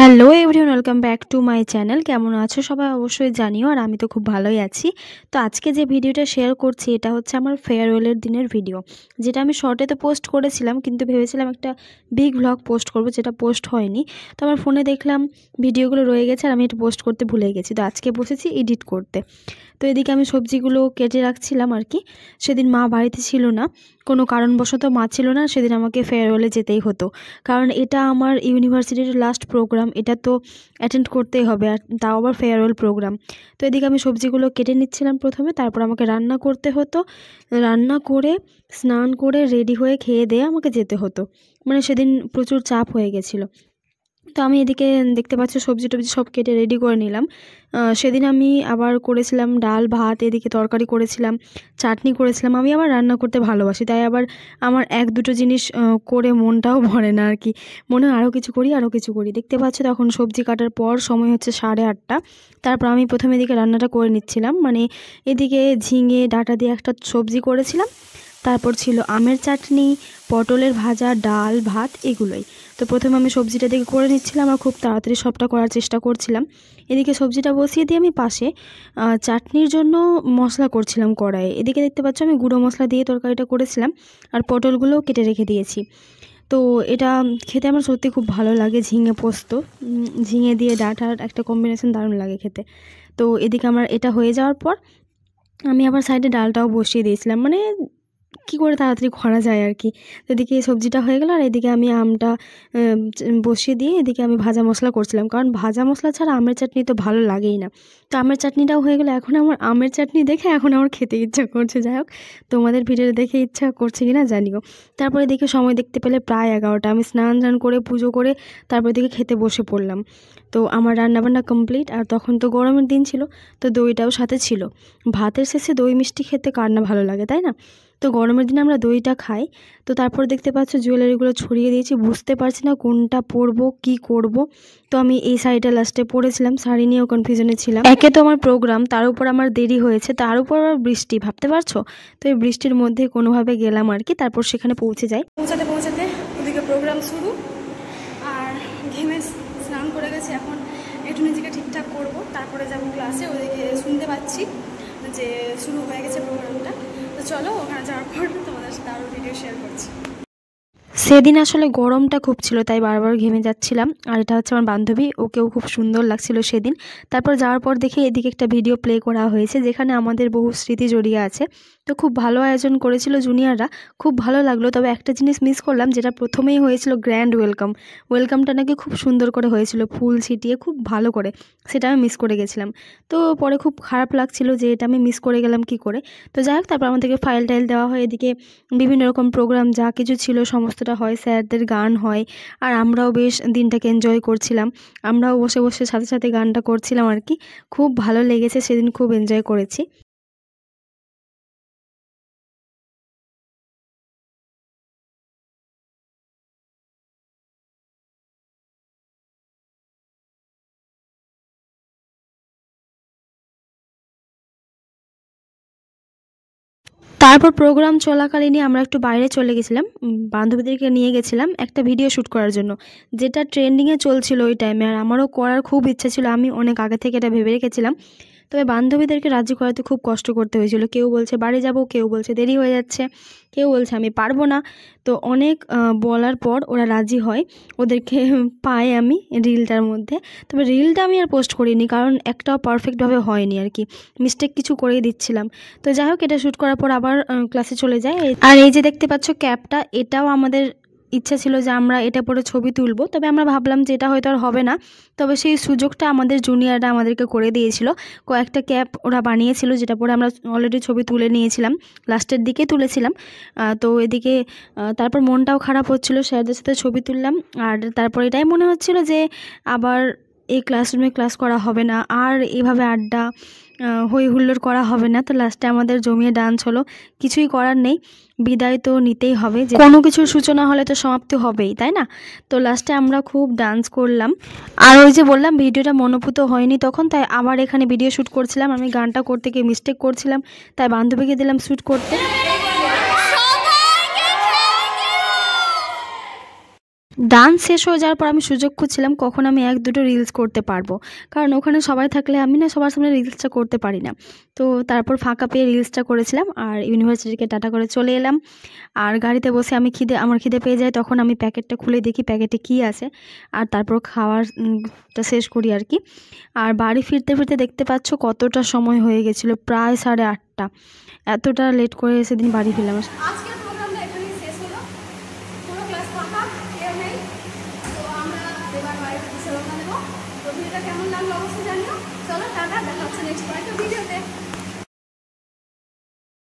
Hello everyone, welcome back to my channel. কেমন আছো সবাই অবশ্যই জানিও, আর আমি তো খুব ভালোই আছি। তো আজকে যে ভিডিওটা শেয়ার করছি এটা হচ্ছে আমার ফেয়ারওয়েলের দিনের ভিডিও, যেটা আমি শর্টে তো পোস্ট করেছিলাম, কিন্তু ভেবেছিলাম একটা বিগ ভ্লগ পোস্ট করব, যেটা পোস্ট হয়নি। তো আমার ফোনে দেখলাম ভিডিওগুলো রয়ে গেছে আর আমি এটা পোস্ট করতে ভুলে গেছি। তো আজকে বসেছি এডিট করতে। তো এদিকে আমি সবজিগুলো কেটে রাখছিলাম আর কি। সেদিন মা বাড়িতে ছিল না, কোনো কারণবশত মা ছিল না, সেদিন আমাকে ফেয়ারওয়েলে যেতেই হতো, কারণ এটা আমার ইউনিভার্সিটির লাস্ট প্রোগ্রাম, এটা তো অ্যাটেন্ড করতেই হবে, আর তাও আবার ফেয়ারওয়েল প্রোগ্রাম। তো এদিকে আমি সবজিগুলো কেটে নিচ্ছিলাম প্রথমে, তারপর আমাকে রান্না করতে হতো, রান্না করে স্নান করে রেডি হয়ে খেয়ে দিয়ে আমাকে যেতে হতো। মানে সেদিন প্রচুর চাপ হয়ে গেছিলো। তো আমি এদিকে দেখতে পাচ্ছ সবজি টবজি সব কেটে রেডি করে নিলাম। সেদিন আমি আবার করেছিলাম ডাল ভাত, এদিকে তরকারি করেছিলাম, চাটনি করেছিলাম। আমি আবার রান্না করতে ভালোবাসি, তাই আবার আমার এক দুটো জিনিস করে মনটাও ভরে না আর কি। মনে হয় আরও কিছু করি আরও কিছু করি। দেখতে পাচ্ছ তখন সবজি কাটার পর সময় হচ্ছে 8:30। তারপর আমি প্রথমে এদিকে রান্নাটা করে নিচ্ছিলাম, মানে এদিকে ঝিঙে ডাঁটা দিয়ে একটা সবজি করেছিলাম, তারপর ছিল আমের চাটনি, পটলের ভাজা, ডাল ভাত, এগুলোই। তো প্রথমে আমি সবজিটা দিকে করে নিচ্ছিলাম আর খুব তাড়াতাড়ি সবটা করার চেষ্টা করছিলাম। এদিকে সবজিটা বসিয়ে দিয়ে আমি পাশে চাটনির জন্য মশলা করছিলাম কড়াইয়ে। এদিকে দেখতে পাচ্ছ আমি গুঁড়ো মশলা দিয়ে তরকারিটা করেছিলাম আর পটলগুলোও কেটে রেখে দিয়েছি। তো এটা খেতে আমার সত্যি খুব ভালো লাগে, ঝিঙে পোস্ত, ঝিঙে দিয়ে ডাঁটার একটা কম্বিনেশন দারুণ লাগে খেতে। তো এদিকে আমার এটা হয়ে যাওয়ার পর আমি আবার সাইডে ডালটাও বসিয়ে দিয়েছিলাম, মানে কী করে তাড়াতাড়ি করা যায় আর কি। এদিকে সবজিটা হয়ে গেল আর এদিকে আমি আমটা বসিয়ে দিয়ে এদিকে আমি ভাজা মশলা করছিলাম, কারণ ভাজা মশলা ছাড়া আমের চাটনি তো ভালো লাগেই না। তো আমের চাটনিটাও হয়ে গেলো। এখন আমার আমের চাটনি দেখে এখন আমার খেতে ইচ্ছা করছে। যাই হোক, তোমাদের ভিডিও দেখে ইচ্ছা করছে কি না জানিও। তারপরে দেখে সময় দেখতে পেলে প্রায় 11টা। আমি স্নান করে পুজো করে তারপর দিকে খেতে বসে পড়লাম। তো আমার রান্নাবান্না কমপ্লিট, আর তখন তো গরমের দিন ছিল, তো দইটাও সাথে ছিল। ভাতের শেষে দই মিষ্টি খেতে কার না ভালো লাগে, তাই না? তো গরমের দিনে আমরা দইটা খাই। তো তারপর দেখতে পাচ্ছ জুয়েলারিগুলো ছড়িয়ে দিয়েছি, বুঝতে পারছি না কোনটা পরবো কি করব। তো আমি এই শাড়িটা লাস্টে পরেছিলাম, শাড়ি নিয়েও কনফিউশনে ছিলাম। একে তো আমার প্রোগ্রাম, তার উপর আমার দেরি হয়েছে, তার উপর আবার বৃষ্টি, ভাবতে পারছো? তো এই বৃষ্টির মধ্যে কোনোভাবে গেলাম আর কি। তারপর সেখানে পৌঁছাতে ওদিকে প্রোগ্রাম শুরু, আর ঘেমে স্নান করে গেছি। এখন একটু নিজেকে ঠিকঠাক করব, তারপরে যাবো ক্লাসে। ওদিকে শুনতে পাচ্ছি যে শুরু হয়ে গেছে প্রোগ্রামটা। তো চলো, ওখানে যাওয়ার পর তোমাদের সাথে আরও ভিডিও শেয়ার করছি। সেদিন আসলে গরমটা খুব ছিল, তাই বারবার ঘেমে যাচ্ছিলাম। আর এটা হচ্ছে আমার বান্ধবী, ওকেও খুব সুন্দর লাগছিল সেদিন। তারপর যাওয়ার পর দেখে এদিকে একটা ভিডিও প্লে করা হয়েছে, যেখানে আমাদের বহু স্মৃতি জড়িয়ে আছে। তো খুব ভালো আয়োজন করেছিল জুনিয়ররা, খুব ভালো লাগলো। তবে একটা জিনিস মিস করলাম, যেটা প্রথমেই হয়েছিল গ্র্যান্ড ওয়েলকামটা নাকি খুব সুন্দর করে হয়েছিল, ফুল ছিটিয়ে খুব ভালো করে, সেটা আমি মিস করে গেছিলাম। তো পরে খুব খারাপ লাগছিল যে এটা আমি মিস করে গেলাম কি করে। তো যাই হোক, তারপর আমাদেরকে ফাইল টাইল দেওয়া হয়, এদিকে বিভিন্ন রকম প্রোগ্রাম যা কিছু ছিল সমস্তটা হয়, স্যারদের গান হয়, আর আমরাও বেশ দিনটাকে এনজয় করছিলাম। আমরাও বসে বসে সাথে সাথে গানটা করছিলাম আর কি। খুব ভালো লেগেছে সেদিন, খুব এনজয় করেছি। তারপর প্রোগ্রাম চলাকালীনই আমরা একটু বাইরে চলে গেছিলাম, বান্ধবীদেরকে নিয়ে গেছিলাম একটা ভিডিও শ্যুট করার জন্য, যেটা ট্রেন্ডিংয়ে চলছিল ওই টাইমে। আর আমারও করার খুব ইচ্ছা ছিল, আমি অনেক আগে থেকে এটা ভেবে রেখেছিলাম। তবে বান্ধবীদেরকে রাজি করাতে খুব কষ্ট করতে হয়েছিল। কেউ বলছে বাড়ি যাব, কেউ বলছে দেরি হয়ে যাচ্ছে, কেউ বলছে আমি পারবো না। তো অনেক বলার পর ওরা রাজি হয়, ওদেরকে পাই আমি রিলটার মধ্যে। তবে রিলটা আমি আর পোস্ট করিনি, কারণ একটাও পারফেক্টভাবে হয়নি আর কি, মিস্টেক কিছু করেই দিচ্ছিলাম। তো যাই হোক, এটা শ্যুট করার পর আবার ক্লাসে চলে যায়। আর এই যে দেখতে পাচ্ছ ক্যাপটা, এটাও আমাদের ইচ্ছা ছিল যে আমরা এটা পরে ছবি তুলব, তবে আমরা ভাবলাম যে এটা হয়তো আর হবে না। তবে সেই সুযোগটা আমাদের জুনিয়ররা আমাদেরকে করে দিয়েছিল। কয়েকটা ক্যাপ ওরা বানিয়েছিল, যেটা পরে আমরা অলরেডি ছবি তুলে নিয়েছিলাম, লাস্টের দিকে তুলেছিলাম। তো এদিকে তারপর মনটাও খারাপ হচ্ছিল, স্যারদের সাথে ছবি তুললাম। আর তারপর এটাই মনে হচ্ছিল যে আবার এই ক্লাসরুমে ক্লাস করা হবে না, আর এভাবে আড্ডা হই হুল্লোড় করা হবে না। তো লাস্টে আমাদের জমিয়ে ডান্স হলো, কিছুই করার নেই, বিদায় তো নিতেই হবে, যে কোনো কিছুর সূচনা হলে তো সমাপ্তি হবেই, তাই না? তো লাস্টে আমরা খুব ডান্স করলাম। আর ওই যে বললাম ভিডিওটা মনোপুত হয়নি তখন, তাই আবার এখানে ভিডিও শ্যুট করছিলাম। আমি গানটা করতে গিয়ে মিস্টেক করছিলাম, তাই বান্ধবীকে দিলাম শ্যুট করতে। ডান্স শেষ হয়ে যাওয়ার পর আমি সুযোগ খুঁজছিলাম কখন আমি 1-2টো রিলস করতে পারবো, কারণ ওখানে সবাই থাকলে আমি না সবার সামনে রিলসটা করতে পারি না। তো তারপর ফাঁকা পেয়ে রিলসটা করেছিলাম আর ইউনিভার্সিটিকে টাটা করে চলে এলাম। আর গাড়িতে বসে আমার খিদে পেয়ে যায়, তখন আমি প্যাকেটটা খুলে দেখি প্যাকেটে কী আছে, আর তারপর টা শেষ করি আর কি। আর বাড়ি ফিরতে ফিরতে দেখতে পাচ্ছ কতটা সময় হয়ে গেছিলো, প্রায় 8:30। এতটা লেট করে সেদিন বাড়ি ফিরলাম। আজকের প্রোগ্রামটা এখানেই শেষ হলো, পুরো ক্লাস ফাঁকা, কেউ নেই। তো আমরা এবার বাড়িতে রওনা দেবো। তো ভিডিওটা কেমন লাগলো অবশ্যই জানিও। চলো টাটা, দেখা হচ্ছে নেক্সট একটা ভিডিওতে।